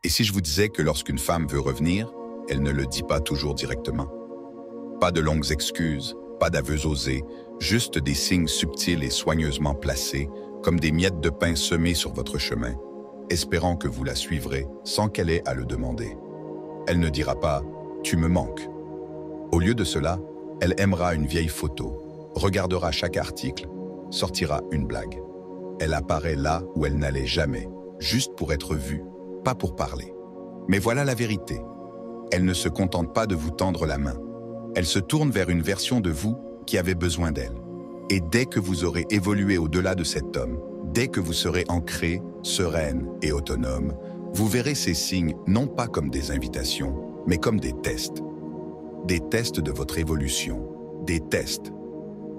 Et si je vous disais que lorsqu'une femme veut revenir, elle ne le dit pas toujours directement? Pas de longues excuses, pas d'aveux osés, juste des signes subtils et soigneusement placés, comme des miettes de pain semées sur votre chemin, espérant que vous la suivrez sans qu'elle ait à le demander. Elle ne dira pas « tu me manques ». Au lieu de cela, elle aimera une vieille photo, regardera chaque article, sortira une blague. Elle apparaît là où elle n'allait jamais, juste pour être vue, pas pour parler. Mais voilà la vérité. Elle ne se contente pas de vous tendre la main. Elle se tourne vers une version de vous qui avait besoin d'elle. Et dès que vous aurez évolué au-delà de cet homme, dès que vous serez ancrée, sereine et autonome, vous verrez ces signes non pas comme des invitations, mais comme des tests. Des tests de votre évolution, des tests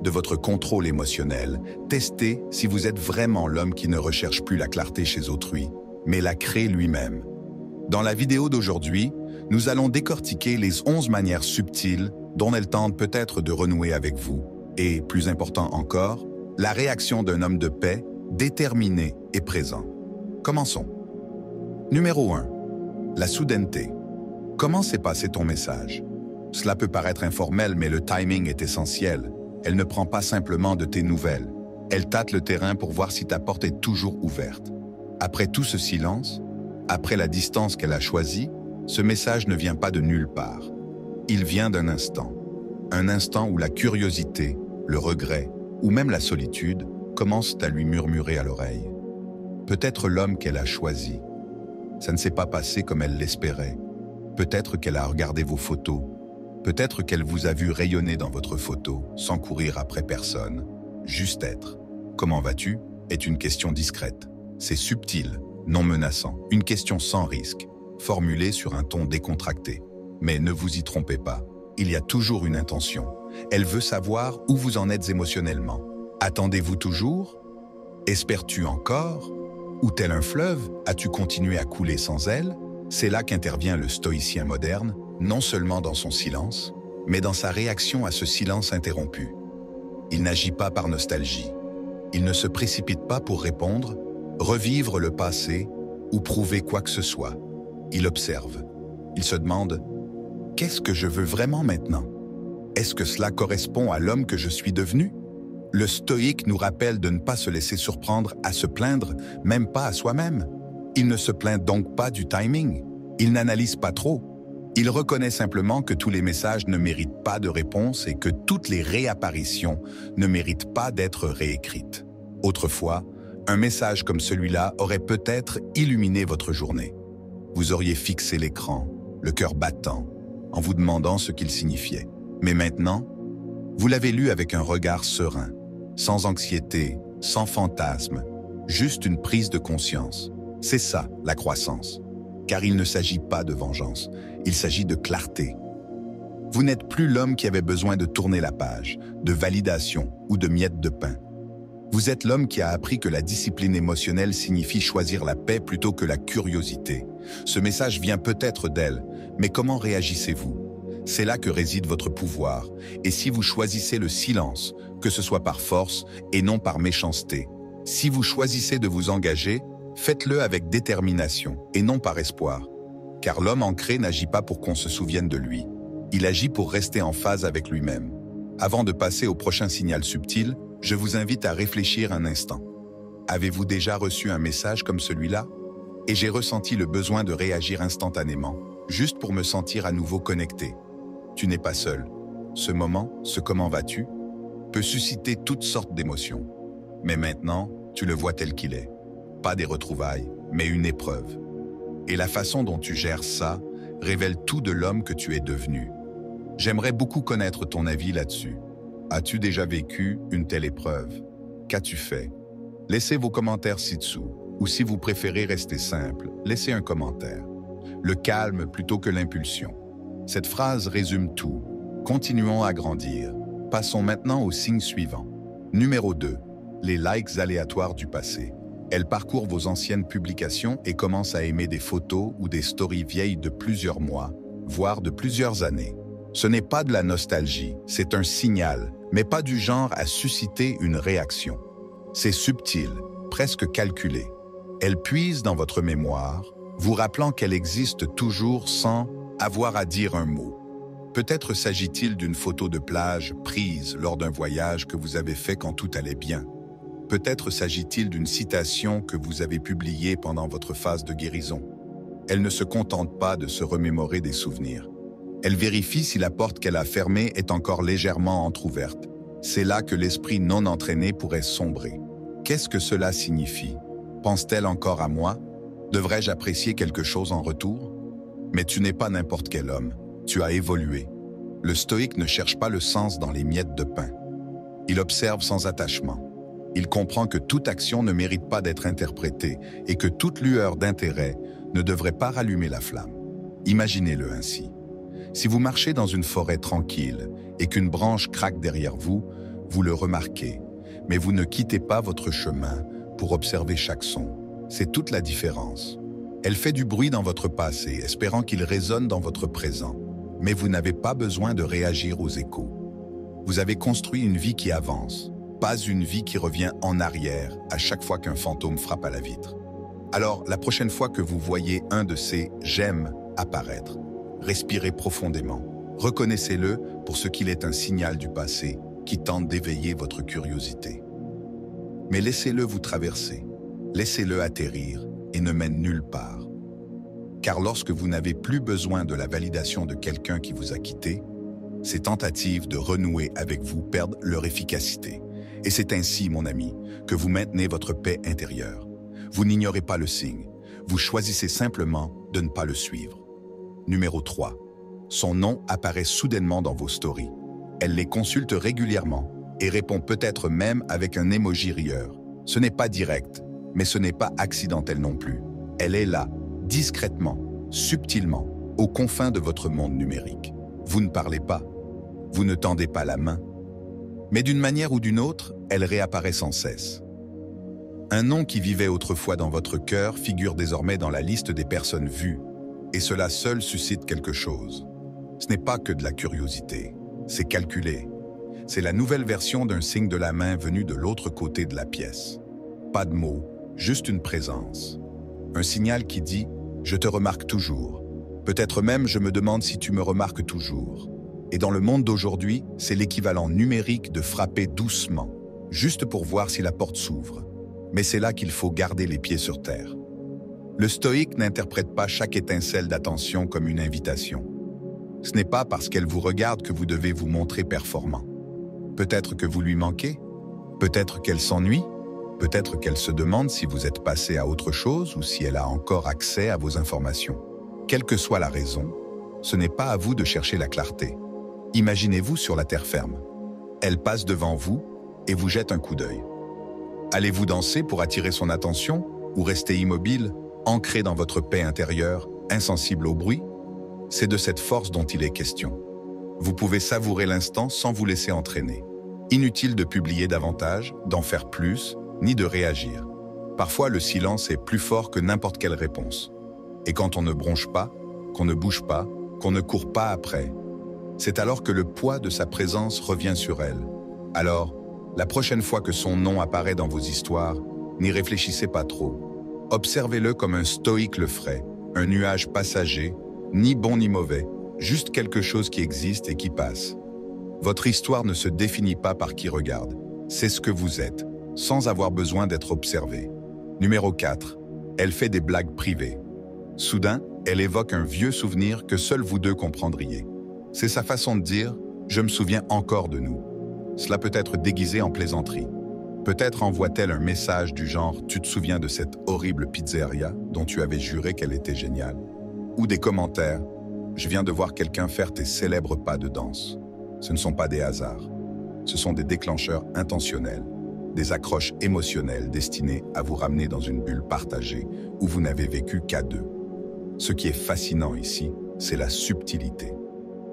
de votre contrôle émotionnel. Testez si vous êtes vraiment l'homme qui ne recherche plus la clarté chez autrui, mais la crée lui-même. Dans la vidéo d'aujourd'hui, nous allons décortiquer les 11 manières subtiles dont elle tente peut-être de renouer avec vous. Et, plus important encore, la réaction d'un homme de paix, déterminé et présent. Commençons. Numéro 1. La soudaineté. Comment s'est passé ton message? Cela peut paraître informel, mais le timing est essentiel. Elle ne prend pas simplement de tes nouvelles. Elle tâte le terrain pour voir si ta porte est toujours ouverte. Après tout ce silence, après la distance qu'elle a choisie, ce message ne vient pas de nulle part. Il vient d'un instant. Un instant où la curiosité, le regret ou même la solitude commencent à lui murmurer à l'oreille. Peut-être l'homme qu'elle a choisi. Ça ne s'est pas passé comme elle l'espérait. Peut-être qu'elle a regardé vos photos. Peut-être qu'elle vous a vu rayonner dans votre photo, sans courir après personne. Juste être. Comment vas-tu? Est une question discrète. C'est subtil, non menaçant. Une question sans risque, formulée sur un ton décontracté. Mais ne vous y trompez pas. Il y a toujours une intention. Elle veut savoir où vous en êtes émotionnellement. Attendez-vous toujours? Espères-tu encore? Ou tel un fleuve, as-tu continué à couler sans elle? C'est là qu'intervient le stoïcien moderne, non seulement dans son silence, mais dans sa réaction à ce silence interrompu. Il n'agit pas par nostalgie. Il ne se précipite pas pour répondre, revivre le passé ou prouver quoi que ce soit. Il observe. Il se demande « Qu'est-ce que je veux vraiment maintenant? Est-ce que cela correspond à l'homme que je suis devenu ?» Le stoïque nous rappelle de ne pas se laisser surprendre à se plaindre, même pas à soi-même. Il ne se plaint donc pas du timing. Il n'analyse pas trop. Il reconnaît simplement que tous les messages ne méritent pas de réponse et que toutes les réapparitions ne méritent pas d'être réécrites. Autrefois, un message comme celui-là aurait peut-être illuminé votre journée. Vous auriez fixé l'écran, le cœur battant, en vous demandant ce qu'il signifiait. Mais maintenant, vous l'avez lu avec un regard serein, sans anxiété, sans fantasme, juste une prise de conscience. C'est ça, la croissance. Car il ne s'agit pas de vengeance, il s'agit de clarté. Vous n'êtes plus l'homme qui avait besoin de tourner la page, de validation ou de miettes de pain. Vous êtes l'homme qui a appris que la discipline émotionnelle signifie choisir la paix plutôt que la curiosité. Ce message vient peut-être d'elle, mais comment réagissez-vous? C'est là que réside votre pouvoir, et si vous choisissez le silence, que ce soit par force et non par méchanceté, si vous choisissez de vous engager, faites-le avec détermination et non par espoir. Car l'homme ancré n'agit pas pour qu'on se souvienne de lui. Il agit pour rester en phase avec lui-même. Avant de passer au prochain signal subtil, je vous invite à réfléchir un instant. Avez-vous déjà reçu un message comme celui-là? Et j'ai ressenti le besoin de réagir instantanément, juste pour me sentir à nouveau connecté. Tu n'es pas seul. Ce moment, ce comment vas-tu, peut susciter toutes sortes d'émotions. Mais maintenant, tu le vois tel qu'il est. Pas des retrouvailles, mais une épreuve. Et la façon dont tu gères ça révèle tout de l'homme que tu es devenu. J'aimerais beaucoup connaître ton avis là-dessus. As-tu déjà vécu une telle épreuve? Qu'as-tu fait? Laissez vos commentaires ci-dessous, ou si vous préférez rester simple, laissez un commentaire. Le calme plutôt que l'impulsion. Cette phrase résume tout. Continuons à grandir. Passons maintenant au signe suivant. Numéro 2. Les likes aléatoires du passé. Elle parcourt vos anciennes publications et commence à aimer des photos ou des stories vieilles de plusieurs mois, voire de plusieurs années. Ce n'est pas de la nostalgie, c'est un signal, mais pas du genre à susciter une réaction. C'est subtil, presque calculé. Elle puise dans votre mémoire, vous rappelant qu'elle existe toujours sans avoir à dire un mot. Peut-être s'agit-il d'une photo de plage prise lors d'un voyage que vous avez fait quand tout allait bien. Peut-être s'agit-il d'une citation que vous avez publiée pendant votre phase de guérison. Elle ne se contente pas de se remémorer des souvenirs. Elle vérifie si la porte qu'elle a fermée est encore légèrement entr'ouverte. C'est là que l'esprit non entraîné pourrait sombrer. Qu'est-ce que cela signifie? Pense-t-elle encore à moi? Devrais-je apprécier quelque chose en retour? Mais tu n'es pas n'importe quel homme. Tu as évolué. Le stoïque ne cherche pas le sens dans les miettes de pain. Il observe sans attachement. Il comprend que toute action ne mérite pas d'être interprétée et que toute lueur d'intérêt ne devrait pas rallumer la flamme. Imaginez-le ainsi. Si vous marchez dans une forêt tranquille et qu'une branche craque derrière vous, vous le remarquez, mais vous ne quittez pas votre chemin pour observer chaque son. C'est toute la différence. Elle fait du bruit dans votre passé, espérant qu'il résonne dans votre présent. Mais vous n'avez pas besoin de réagir aux échos. Vous avez construit une vie qui avance, pas une vie qui revient en arrière à chaque fois qu'un fantôme frappe à la vitre. Alors, la prochaine fois que vous voyez un de ces « j'aime » apparaître, respirez profondément. Reconnaissez-le pour ce qu'il est, un signal du passé qui tente d'éveiller votre curiosité. Mais laissez-le vous traverser, laissez-le atterrir et ne mène nulle part. Car lorsque vous n'avez plus besoin de la validation de quelqu'un qui vous a quitté, ces tentatives de renouer avec vous perdent leur efficacité. Et c'est ainsi, mon ami, que vous maintenez votre paix intérieure. Vous n'ignorez pas le signe, vous choisissez simplement de ne pas le suivre. Numéro 3. Son nom apparaît soudainement dans vos stories. Elle les consulte régulièrement et répond peut-être même avec un emoji rieur. Ce n'est pas direct, mais ce n'est pas accidentel non plus. Elle est là, discrètement, subtilement, aux confins de votre monde numérique. Vous ne parlez pas, vous ne tendez pas la main, mais d'une manière ou d'une autre, elle réapparaît sans cesse. Un nom qui vivait autrefois dans votre cœur figure désormais dans la liste des personnes vues, et cela seul suscite quelque chose. Ce n'est pas que de la curiosité, c'est calculé. C'est la nouvelle version d'un signe de la main venu de l'autre côté de la pièce. Pas de mots, juste une présence. Un signal qui dit « Je te remarque toujours ». Peut-être même « Je me demande si tu me remarques toujours ». Et dans le monde d'aujourd'hui, c'est l'équivalent numérique de frapper doucement, juste pour voir si la porte s'ouvre. Mais c'est là qu'il faut garder les pieds sur terre. Le stoïque n'interprète pas chaque étincelle d'attention comme une invitation. Ce n'est pas parce qu'elle vous regarde que vous devez vous montrer performant. Peut-être que vous lui manquez, peut-être qu'elle s'ennuie, peut-être qu'elle se demande si vous êtes passé à autre chose ou si elle a encore accès à vos informations. Quelle que soit la raison, ce n'est pas à vous de chercher la clarté. Imaginez-vous sur la terre ferme. Elle passe devant vous et vous jette un coup d'œil. Allez-vous danser pour attirer son attention ou rester immobile, ancré dans votre paix intérieure, insensible au bruit? C'est de cette force dont il est question. Vous pouvez savourer l'instant sans vous laisser entraîner. Inutile de publier davantage, d'en faire plus, ni de réagir. Parfois, le silence est plus fort que n'importe quelle réponse. Et quand on ne bronche pas, qu'on ne bouge pas, qu'on ne court pas après, c'est alors que le poids de sa présence revient sur elle. Alors, la prochaine fois que son nom apparaît dans vos histoires, n'y réfléchissez pas trop. Observez-le comme un stoïque le ferait, un nuage passager, ni bon ni mauvais, juste quelque chose qui existe et qui passe. Votre histoire ne se définit pas par qui regarde, c'est ce que vous êtes, sans avoir besoin d'être observé. Numéro 4. Elle fait des blagues privées. Soudain, elle évoque un vieux souvenir que seuls vous deux comprendriez. C'est sa façon de dire « je me souviens encore de nous ». Cela peut être déguisé en plaisanterie. Peut-être envoie-t-elle un message du genre « tu te souviens de cette horrible pizzeria dont tu avais juré qu'elle était géniale ?» Ou des commentaires « je viens de voir quelqu'un faire tes célèbres pas de danse ». Ce ne sont pas des hasards. Ce sont des déclencheurs intentionnels, des accroches émotionnelles destinées à vous ramener dans une bulle partagée où vous n'avez vécu qu'à deux. Ce qui est fascinant ici, c'est la subtilité.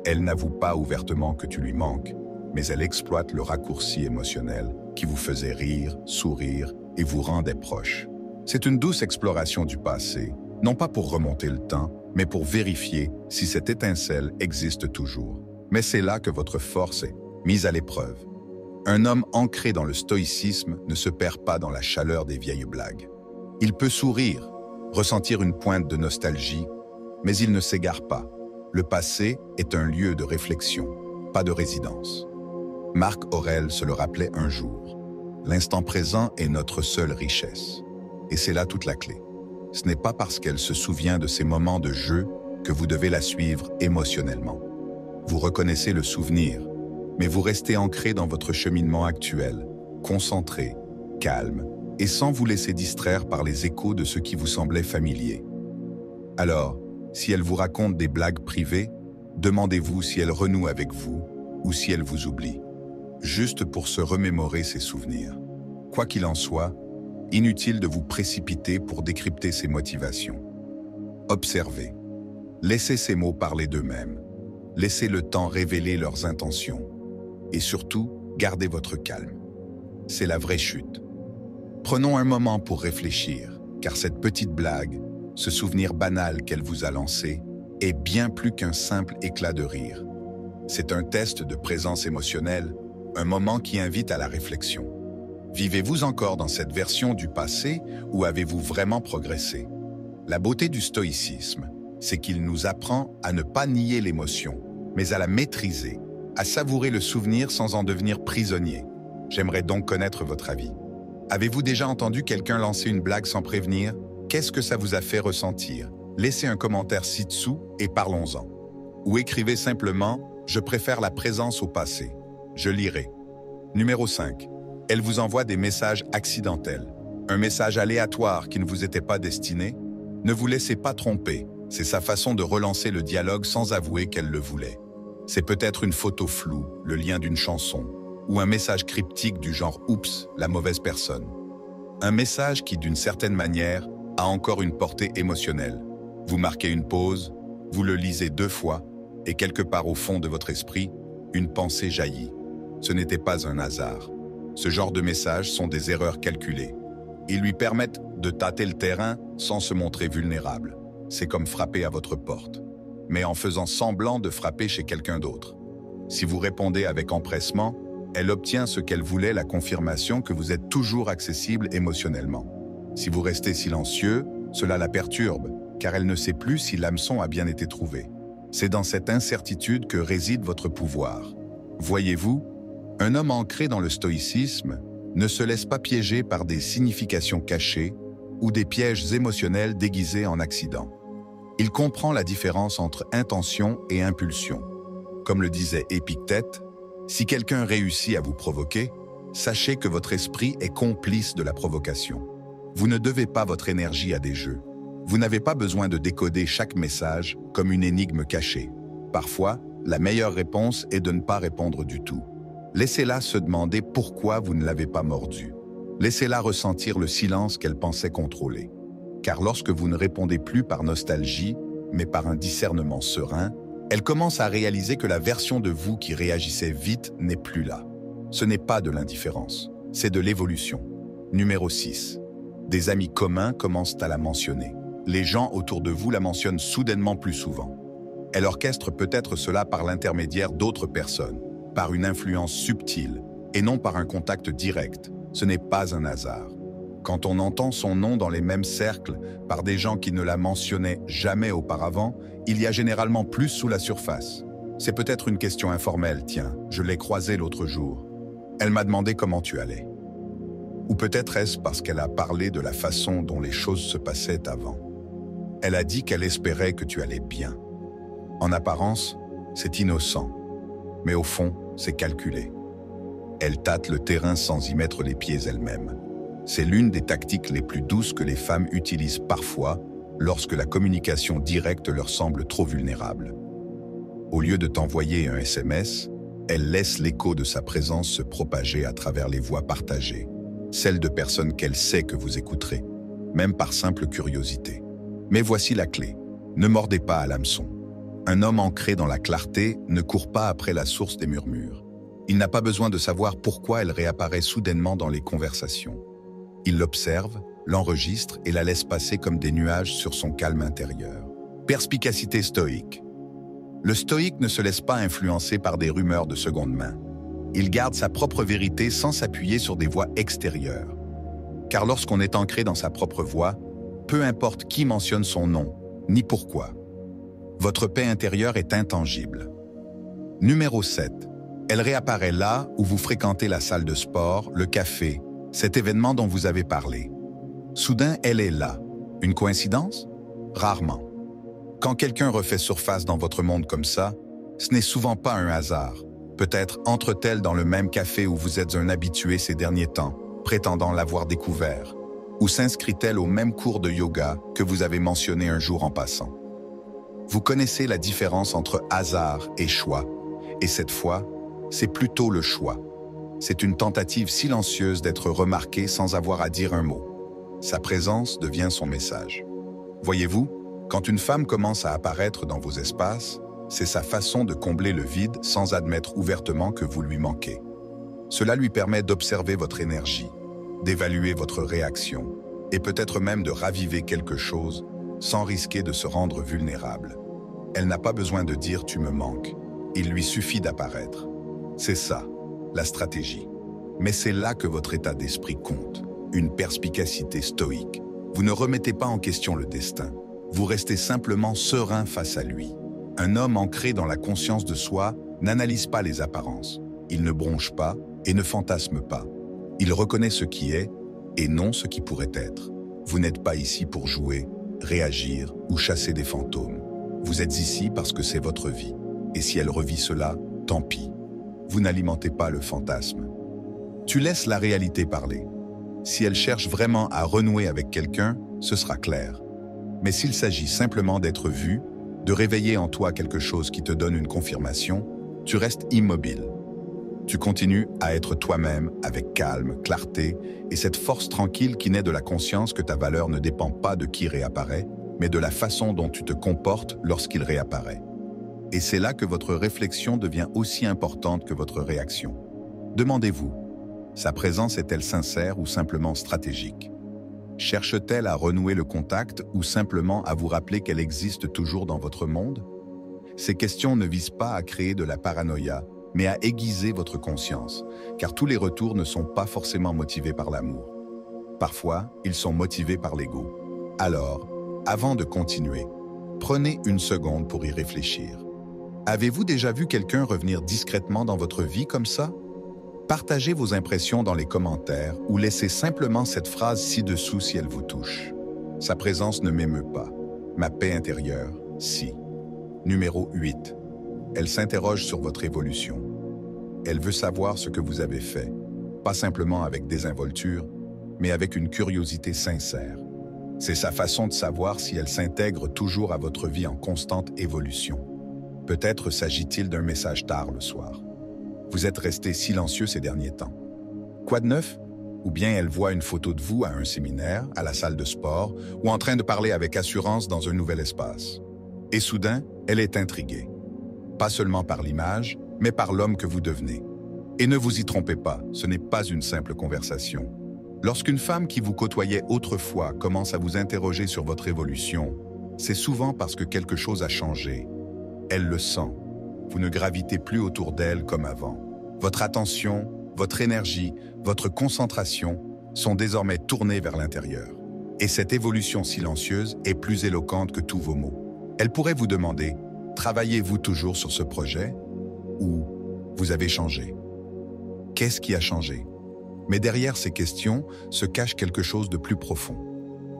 Elle n'avoue pas ouvertement que tu lui manques, mais elle exploite le raccourci émotionnel qui vous faisait rire, sourire et vous rendait proche. C'est une douce exploration du passé, non pas pour remonter le temps, mais pour vérifier si cette étincelle existe toujours. Mais c'est là que votre force est mise à l'épreuve. Un homme ancré dans le stoïcisme ne se perd pas dans la chaleur des vieilles blagues. Il peut sourire, ressentir une pointe de nostalgie, mais il ne s'égare pas. Le passé est un lieu de réflexion, pas de résidence. Marc Aurèle se le rappelait un jour. L'instant présent est notre seule richesse. Et c'est là toute la clé. Ce n'est pas parce qu'elle se souvient de ces moments de jeu que vous devez la suivre émotionnellement. Vous reconnaissez le souvenir, mais vous restez ancré dans votre cheminement actuel, concentré, calme, et sans vous laisser distraire par les échos de ce qui vous semblait familier. Alors, si elle vous raconte des blagues privées, demandez-vous si elle renoue avec vous ou si elle vous oublie, juste pour se remémorer ses souvenirs. Quoi qu'il en soit, inutile de vous précipiter pour décrypter ses motivations. Observez. Laissez ces mots parler d'eux-mêmes. Laissez le temps révéler leurs intentions. Et surtout, gardez votre calme. C'est la vraie chute. Prenons un moment pour réfléchir, car cette petite blague, ce souvenir banal qu'elle vous a lancé, est bien plus qu'un simple éclat de rire. C'est un test de présence émotionnelle, un moment qui invite à la réflexion. Vivez-vous encore dans cette version du passé ou avez-vous vraiment progressé? La beauté du stoïcisme, c'est qu'il nous apprend à ne pas nier l'émotion, mais à la maîtriser, à savourer le souvenir sans en devenir prisonnier. J'aimerais donc connaître votre avis. Avez-vous déjà entendu quelqu'un lancer une blague sans prévenir? Qu'est-ce que ça vous a fait ressentir? Laissez un commentaire ci-dessous et parlons-en. Ou écrivez simplement « Je préfère la présence au passé ». Je lirai. Numéro 5. Elle vous envoie des messages accidentels. Un message aléatoire qui ne vous était pas destiné? Ne vous laissez pas tromper. C'est sa façon de relancer le dialogue sans avouer qu'elle le voulait. C'est peut-être une photo floue, le lien d'une chanson, ou un message cryptique du genre « Oups, la mauvaise personne ». Un message qui, d'une certaine manière, a encore une portée émotionnelle. Vous marquez une pause, vous le lisez 2 fois, et quelque part au fond de votre esprit, une pensée jaillit. Ce n'était pas un hasard. Ce genre de messages sont des erreurs calculées. Ils lui permettent de tâter le terrain sans se montrer vulnérable. C'est comme frapper à votre porte, mais en faisant semblant de frapper chez quelqu'un d'autre. Si vous répondez avec empressement, elle obtient ce qu'elle voulait, la confirmation que vous êtes toujours accessible émotionnellement. Si vous restez silencieux, cela la perturbe, car elle ne sait plus si l'hameçon a bien été trouvé. C'est dans cette incertitude que réside votre pouvoir. Voyez-vous, un homme ancré dans le stoïcisme ne se laisse pas piéger par des significations cachées ou des pièges émotionnels déguisés en accident. Il comprend la différence entre intention et impulsion. Comme le disait Épictète, si quelqu'un réussit à vous provoquer, sachez que votre esprit est complice de la provocation. Vous ne devez pas votre énergie à des jeux. Vous n'avez pas besoin de décoder chaque message comme une énigme cachée. Parfois, la meilleure réponse est de ne pas répondre du tout. Laissez-la se demander pourquoi vous ne l'avez pas mordue. Laissez-la ressentir le silence qu'elle pensait contrôler. Car lorsque vous ne répondez plus par nostalgie, mais par un discernement serein, elle commence à réaliser que la version de vous qui réagissait vite n'est plus là. Ce n'est pas de l'indifférence, c'est de l'évolution. Numéro 6. Des amis communs commencent à la mentionner. Les gens autour de vous la mentionnent soudainement plus souvent. Elle orchestre peut-être cela par l'intermédiaire d'autres personnes, par une influence subtile, et non par un contact direct. Ce n'est pas un hasard. Quand on entend son nom dans les mêmes cercles, par des gens qui ne la mentionnaient jamais auparavant, il y a généralement plus sous la surface. C'est peut-être une question informelle, tiens, je l'ai croisée l'autre jour. Elle m'a demandé comment tu allais. Ou peut-être est-ce parce qu'elle a parlé de la façon dont les choses se passaient avant. Elle a dit qu'elle espérait que tu allais bien. En apparence, c'est innocent, mais au fond, c'est calculé. Elle tâte le terrain sans y mettre les pieds elle-même. C'est l'une des tactiques les plus douces que les femmes utilisent parfois lorsque la communication directe leur semble trop vulnérable. Au lieu de t'envoyer un SMS, elle laisse l'écho de sa présence se propager à travers les voix partagées, celles de personnes qu'elle sait que vous écouterez, même par simple curiosité. Mais voici la clé. Ne mordez pas à l'hameçon. Un homme ancré dans la clarté ne court pas après la source des murmures. Il n'a pas besoin de savoir pourquoi elle réapparaît soudainement dans les conversations. Il l'observe, l'enregistre et la laisse passer comme des nuages sur son calme intérieur. Perspicacité stoïque. Le stoïque ne se laisse pas influencer par des rumeurs de seconde main. Il garde sa propre vérité sans s'appuyer sur des voix extérieures. Car lorsqu'on est ancré dans sa propre voix, peu importe qui mentionne son nom, ni pourquoi. Votre paix intérieure est intangible. Numéro 7. Elle réapparaît là où vous fréquentez la salle de sport, le café, cet événement dont vous avez parlé. Soudain, elle est là. Une coïncidence? Rarement. Quand quelqu'un refait surface dans votre monde comme ça, ce n'est souvent pas un hasard. Peut-être entre-t-elle dans le même café où vous êtes un habitué ces derniers temps, prétendant l'avoir découvert, ou s'inscrit-elle au même cours de yoga que vous avez mentionné un jour en passant. Vous connaissez la différence entre hasard et choix, et cette fois, c'est plutôt le choix. C'est une tentative silencieuse d'être remarqué sans avoir à dire un mot. Sa présence devient son message. Voyez-vous, quand une femme commence à apparaître dans vos espaces, c'est sa façon de combler le vide sans admettre ouvertement que vous lui manquez. Cela lui permet d'observer votre énergie, d'évaluer votre réaction, et peut-être même de raviver quelque chose sans risquer de se rendre vulnérable. Elle n'a pas besoin de dire « tu me manques », il lui suffit d'apparaître. C'est ça, la stratégie. Mais c'est là que votre état d'esprit compte, une perspicacité stoïque. Vous ne remettez pas en question le destin, vous restez simplement serein face à lui. Un homme ancré dans la conscience de soi n'analyse pas les apparences, il ne bronche pas et ne fantasme pas. Il reconnaît ce qui est et non ce qui pourrait être. Vous n'êtes pas ici pour jouer, réagir ou chasser des fantômes. Vous êtes ici parce que c'est votre vie. Et si elle revit cela, tant pis. Vous n'alimentez pas le fantasme. Tu laisses la réalité parler. Si elle cherche vraiment à renouer avec quelqu'un, ce sera clair. Mais s'il s'agit simplement d'être vu, de réveiller en toi quelque chose qui te donne une confirmation, tu restes immobile. Tu continues à être toi-même avec calme, clarté et cette force tranquille qui naît de la conscience que ta valeur ne dépend pas de qui réapparaît, mais de la façon dont tu te comportes lorsqu'il réapparaît. Et c'est là que votre réflexion devient aussi importante que votre réaction. Demandez-vous, sa présence est-elle sincère ou simplement stratégique? Cherche-t-elle à renouer le contact ou simplement à vous rappeler qu'elle existe toujours dans votre monde? Ces questions ne visent pas à créer de la paranoïa, mais à aiguiser votre conscience, car tous les retours ne sont pas forcément motivés par l'amour. Parfois, ils sont motivés par l'ego. Alors, avant de continuer, prenez une seconde pour y réfléchir. Avez-vous déjà vu quelqu'un revenir discrètement dans votre vie comme ça? Partagez vos impressions dans les commentaires ou laissez simplement cette phrase ci-dessous si elle vous touche. Sa présence ne m'émeut pas. Ma paix intérieure, si. Numéro 8. Elle s'interroge sur votre évolution. Elle veut savoir ce que vous avez fait, pas simplement avec désinvolture, mais avec une curiosité sincère. C'est sa façon de savoir si elle s'intègre toujours à votre vie en constante évolution. Peut-être s'agit-il d'un message tard le soir. Vous êtes resté silencieux ces derniers temps. Quoi de neuf? Ou bien elle voit une photo de vous à un séminaire, à la salle de sport, ou en train de parler avec assurance dans un nouvel espace. Et soudain, elle est intriguée. Pas seulement par l'image, mais par l'homme que vous devenez. Et ne vous y trompez pas, ce n'est pas une simple conversation. Lorsqu'une femme qui vous côtoyait autrefois commence à vous interroger sur votre évolution, c'est souvent parce que quelque chose a changé. Elle le sent. Vous ne gravitez plus autour d'elle comme avant. Votre attention, votre énergie, votre concentration sont désormais tournées vers l'intérieur. Et cette évolution silencieuse est plus éloquente que tous vos mots. Elle pourrait vous demander « Travaillez-vous toujours sur ce projet ?» ou « Vous avez changé ?» Qu'est-ce qui a changé? Mais derrière ces questions se cache quelque chose de plus profond.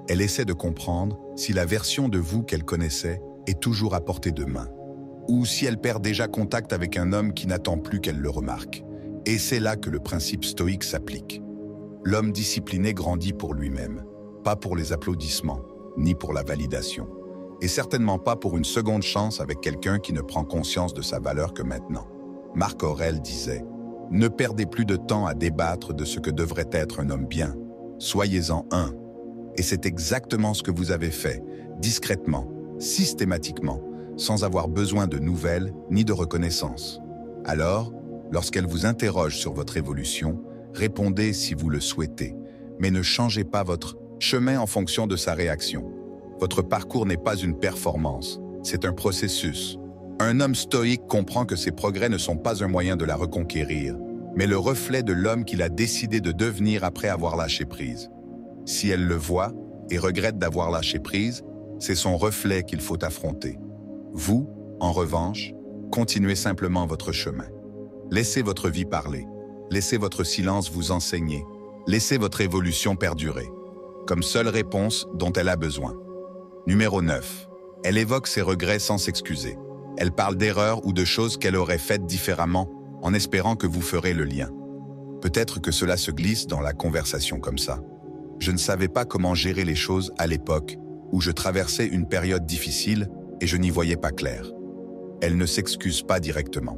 Elle essaie de comprendre si la version de vous qu'elle connaissait est toujours à portée de main, ou si elle perd déjà contact avec un homme qui n'attend plus qu'elle le remarque. Et c'est là que le principe stoïque s'applique. L'homme discipliné grandit pour lui-même, pas pour les applaudissements, ni pour la validation, et certainement pas pour une seconde chance avec quelqu'un qui ne prend conscience de sa valeur que maintenant. Marc Aurèle disait « Ne perdez plus de temps à débattre de ce que devrait être un homme bien. Soyez-en un. » Et c'est exactement ce que vous avez fait, discrètement, systématiquement, sans avoir besoin de nouvelles ni de reconnaissance. Alors, lorsqu'elle vous interroge sur votre évolution, répondez si vous le souhaitez, mais ne changez pas votre chemin en fonction de sa réaction. Votre parcours n'est pas une performance, c'est un processus. Un homme stoïque comprend que ses progrès ne sont pas un moyen de la reconquérir, mais le reflet de l'homme qu'il a décidé de devenir après avoir lâché prise. Si elle le voit, et regrette d'avoir lâché prise, c'est son reflet qu'il faut affronter. Vous, en revanche, continuez simplement votre chemin. Laissez votre vie parler. Laissez votre silence vous enseigner. Laissez votre évolution perdurer, comme seule réponse dont elle a besoin. Numéro 9. Elle évoque ses regrets sans s'excuser. Elle parle d'erreurs ou de choses qu'elle aurait faites différemment, en espérant que vous ferez le lien. Peut-être que cela se glisse dans la conversation comme ça. Je ne savais pas comment gérer les choses à l'époque où je traversais une période difficile et je n'y voyais pas clair. Elle ne s'excuse pas directement.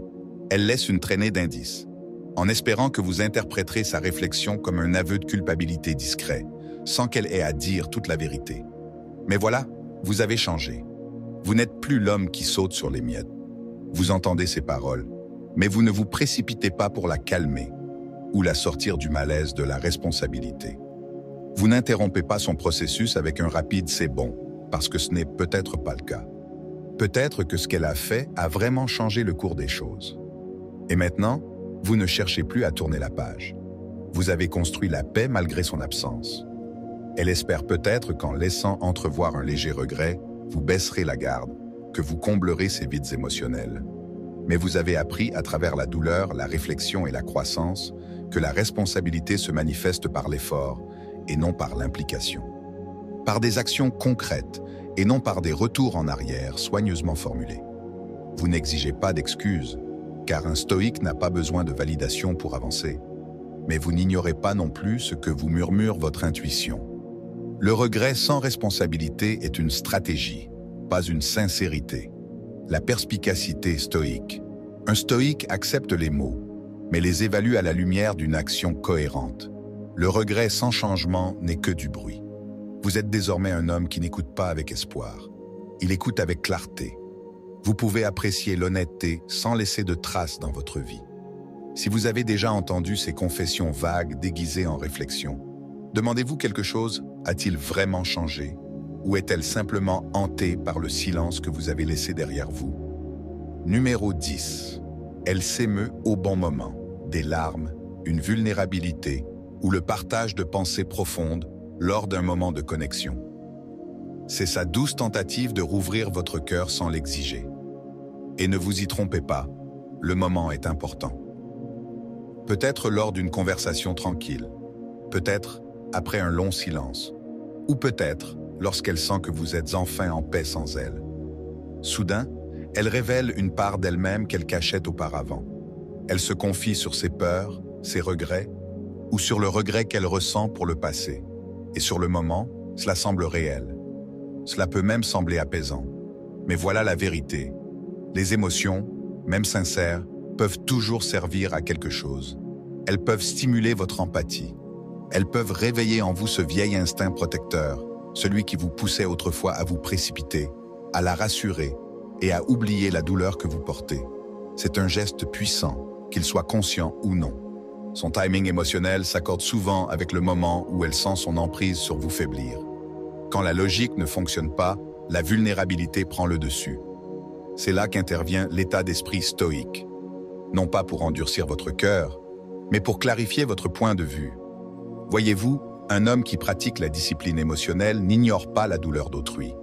Elle laisse une traînée d'indices, en espérant que vous interpréterez sa réflexion comme un aveu de culpabilité discret, sans qu'elle ait à dire toute la vérité. Mais voilà, vous avez changé. Vous n'êtes plus l'homme qui saute sur les miettes. Vous entendez ses paroles, mais vous ne vous précipitez pas pour la calmer ou la sortir du malaise de la responsabilité. Vous n'interrompez pas son processus avec un rapide « c'est bon », parce que ce n'est peut-être pas le cas. Peut-être que ce qu'elle a fait a vraiment changé le cours des choses. Et maintenant, vous ne cherchez plus à tourner la page. Vous avez construit la paix malgré son absence. Elle espère peut-être qu'en laissant entrevoir un léger regret, vous baisserez la garde, que vous comblerez ces vides émotionnels. Mais vous avez appris à travers la douleur, la réflexion et la croissance que la responsabilité se manifeste par l'effort et non par l'implication. Par des actions concrètes et non par des retours en arrière soigneusement formulés. Vous n'exigez pas d'excuses, car un stoïque n'a pas besoin de validation pour avancer. Mais vous n'ignorez pas non plus ce que vous murmure votre intuition. Le regret sans responsabilité est une stratégie, pas une sincérité. La perspicacité stoïque. Un stoïque accepte les mots, mais les évalue à la lumière d'une action cohérente. Le regret sans changement n'est que du bruit. Vous êtes désormais un homme qui n'écoute pas avec espoir. Il écoute avec clarté. Vous pouvez apprécier l'honnêteté sans laisser de traces dans votre vie. Si vous avez déjà entendu ces confessions vagues déguisées en réflexion, demandez-vous quelque chose, a-t-il vraiment changé? Ou est-elle simplement hantée par le silence que vous avez laissé derrière vous? Numéro 10. Elle s'émeut au bon moment. Des larmes, une vulnérabilité ou le partage de pensées profondes lors d'un moment de connexion. C'est sa douce tentative de rouvrir votre cœur sans l'exiger. Et ne vous y trompez pas, le moment est important. Peut-être lors d'une conversation tranquille, peut-être après un long silence, ou peut-être lorsqu'elle sent que vous êtes enfin en paix sans elle. Soudain, elle révèle une part d'elle-même qu'elle cachait auparavant. Elle se confie sur ses peurs, ses regrets, ou sur le regret qu'elle ressent pour le passé. Et sur le moment, cela semble réel. Cela peut même sembler apaisant. Mais voilà la vérité. Les émotions, même sincères, peuvent toujours servir à quelque chose. Elles peuvent stimuler votre empathie. Elles peuvent réveiller en vous ce vieil instinct protecteur, celui qui vous poussait autrefois à vous précipiter, à la rassurer et à oublier la douleur que vous portez. C'est un geste puissant, qu'il soit conscient ou non. Son timing émotionnel s'accorde souvent avec le moment où elle sent son emprise sur vous faiblir. Quand la logique ne fonctionne pas, la vulnérabilité prend le dessus. C'est là qu'intervient l'état d'esprit stoïque. Non pas pour endurcir votre cœur, mais pour clarifier votre point de vue. Voyez-vous, un homme qui pratique la discipline émotionnelle n'ignore pas la douleur d'autrui,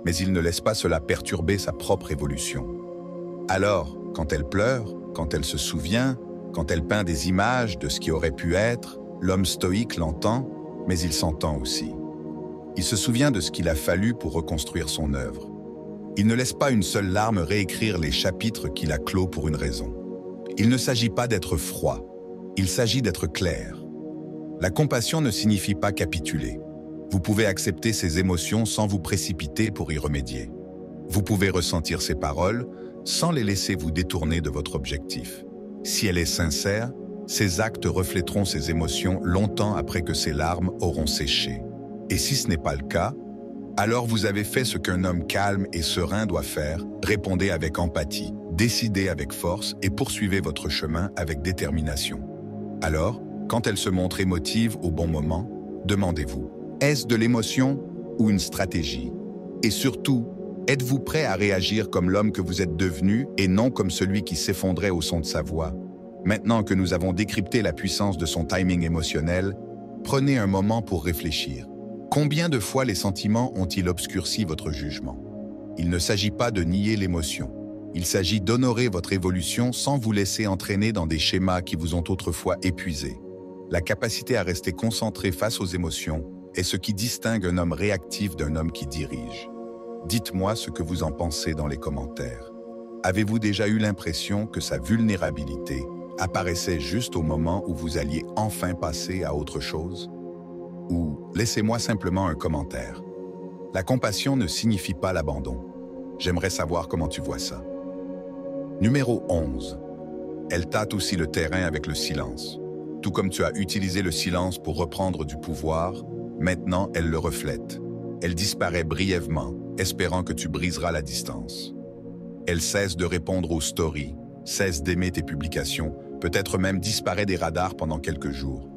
mais il ne laisse pas cela perturber sa propre évolution. Alors, quand elle pleure, quand elle se souvient, quand elle peint des images de ce qui aurait pu être, l'homme stoïque l'entend, mais il s'entend aussi. Il se souvient de ce qu'il a fallu pour reconstruire son œuvre. Il ne laisse pas une seule larme réécrire les chapitres qu'il a clos pour une raison. Il ne s'agit pas d'être froid, il s'agit d'être clair. La compassion ne signifie pas capituler. Vous pouvez accepter ses émotions sans vous précipiter pour y remédier. Vous pouvez ressentir ses paroles sans les laisser vous détourner de votre objectif. Si elle est sincère, ses actes reflèteront ses émotions longtemps après que ses larmes auront séché. Et si ce n'est pas le cas, alors vous avez fait ce qu'un homme calme et serein doit faire, répondez avec empathie, décidez avec force et poursuivez votre chemin avec détermination. Alors, quand elle se montre émotive au bon moment, demandez-vous, est-ce de l'émotion ou une stratégie? Et surtout, êtes-vous prêt à réagir comme l'homme que vous êtes devenu et non comme celui qui s'effondrait au son de sa voix? Maintenant que nous avons décrypté la puissance de son timing émotionnel, prenez un moment pour réfléchir. Combien de fois les sentiments ont-ils obscurci votre jugement? Il ne s'agit pas de nier l'émotion. Il s'agit d'honorer votre évolution sans vous laisser entraîner dans des schémas qui vous ont autrefois épuisé. La capacité à rester concentré face aux émotions est ce qui distingue un homme réactif d'un homme qui dirige. Dites-moi ce que vous en pensez dans les commentaires. Avez-vous déjà eu l'impression que sa vulnérabilité apparaissait juste au moment où vous alliez enfin passer à autre chose? Ou laissez-moi simplement un commentaire. La compassion ne signifie pas l'abandon. J'aimerais savoir comment tu vois ça. Numéro 11. Elle tâte aussi le terrain avec le silence. Tout comme tu as utilisé le silence pour reprendre du pouvoir, maintenant elle le reflète. Elle disparaît brièvement, espérant que tu briseras la distance. Elle cesse de répondre aux stories, cesse d'aimer tes publications, peut-être même disparaît des radars pendant quelques jours.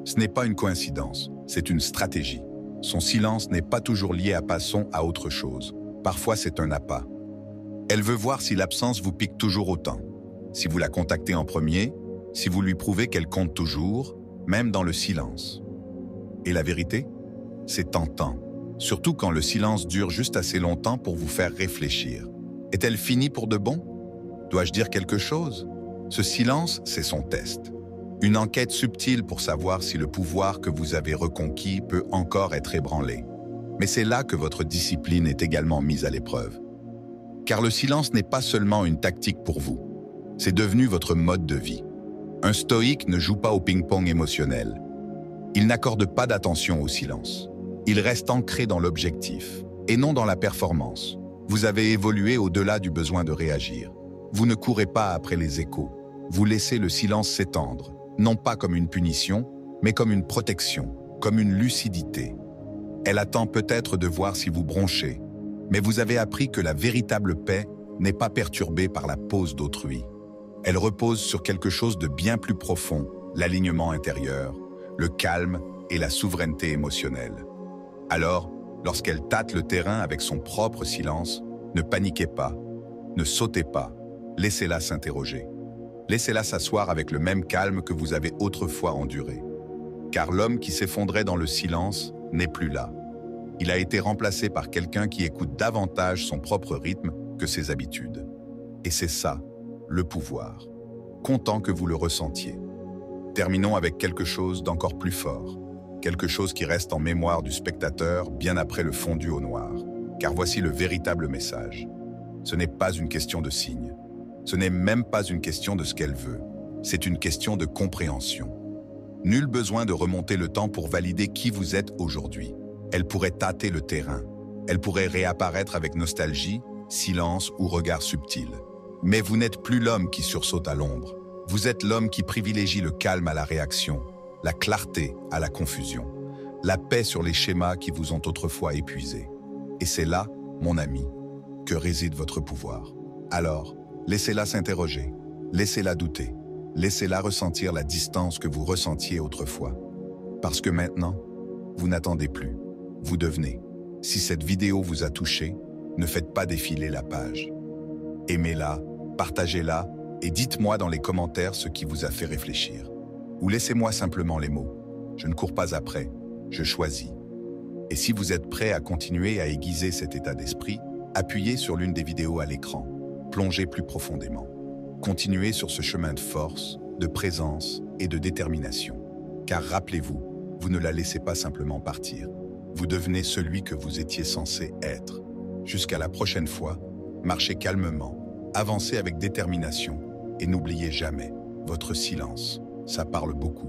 Ce n'est pas une coïncidence, c'est une stratégie. Son silence n'est pas toujours lié à passons à autre chose. Parfois c'est un appât. Elle veut voir si l'absence vous pique toujours autant. Si vous la contactez en premier, si vous lui prouvez qu'elle compte toujours, même dans le silence. Et la vérité? C'est tentant. Surtout quand le silence dure juste assez longtemps pour vous faire réfléchir. Est-elle finie pour de bon? Dois-je dire quelque chose? Ce silence, c'est son test. Une enquête subtile pour savoir si le pouvoir que vous avez reconquis peut encore être ébranlé. Mais c'est là que votre discipline est également mise à l'épreuve. Car le silence n'est pas seulement une tactique pour vous. C'est devenu votre mode de vie. Un stoïque ne joue pas au ping-pong émotionnel. Il n'accorde pas d'attention au silence. Il reste ancré dans l'objectif, et non dans la performance. Vous avez évolué au-delà du besoin de réagir. Vous ne courez pas après les échos. Vous laissez le silence s'étendre, non pas comme une punition, mais comme une protection, comme une lucidité. Elle attend peut-être de voir si vous bronchez, mais vous avez appris que la véritable paix n'est pas perturbée par la pause d'autrui. Elle repose sur quelque chose de bien plus profond, l'alignement intérieur, le calme et la souveraineté émotionnelle. Alors, lorsqu'elle tâte le terrain avec son propre silence, ne paniquez pas, ne sautez pas, laissez-la s'interroger. Laissez-la s'asseoir avec le même calme que vous avez autrefois enduré. Car l'homme qui s'effondrait dans le silence n'est plus là. Il a été remplacé par quelqu'un qui écoute davantage son propre rythme que ses habitudes. Et c'est ça, le pouvoir. Content que vous le ressentiez. Terminons avec quelque chose d'encore plus fort. Quelque chose qui reste en mémoire du spectateur bien après le fondu au noir. Car voici le véritable message. Ce n'est pas une question de signe. Ce n'est même pas une question de ce qu'elle veut. C'est une question de compréhension. Nul besoin de remonter le temps pour valider qui vous êtes aujourd'hui. Elle pourrait tâter le terrain. Elle pourrait réapparaître avec nostalgie, silence ou regard subtil. Mais vous n'êtes plus l'homme qui sursaute à l'ombre. Vous êtes l'homme qui privilégie le calme à la réaction, la clarté à la confusion, la paix sur les schémas qui vous ont autrefois épuisé. Et c'est là, mon ami, que réside votre pouvoir. Alors, laissez-la s'interroger, laissez-la douter, laissez-la ressentir la distance que vous ressentiez autrefois. Parce que maintenant, vous n'attendez plus, vous devenez. Si cette vidéo vous a touché, ne faites pas défiler la page. Aimez-la, partagez-la et dites-moi dans les commentaires ce qui vous a fait réfléchir. Ou laissez-moi simplement les mots. Je ne cours pas après, je choisis. Et si vous êtes prêt à continuer à aiguiser cet état d'esprit, appuyez sur l'une des vidéos à l'écran. Plongez plus profondément. Continuez sur ce chemin de force, de présence et de détermination. Car rappelez-vous, vous ne la laissez pas simplement partir. Vous devenez celui que vous étiez censé être. Jusqu'à la prochaine fois, marchez calmement, avancez avec détermination et n'oubliez jamais, votre silence, ça parle beaucoup.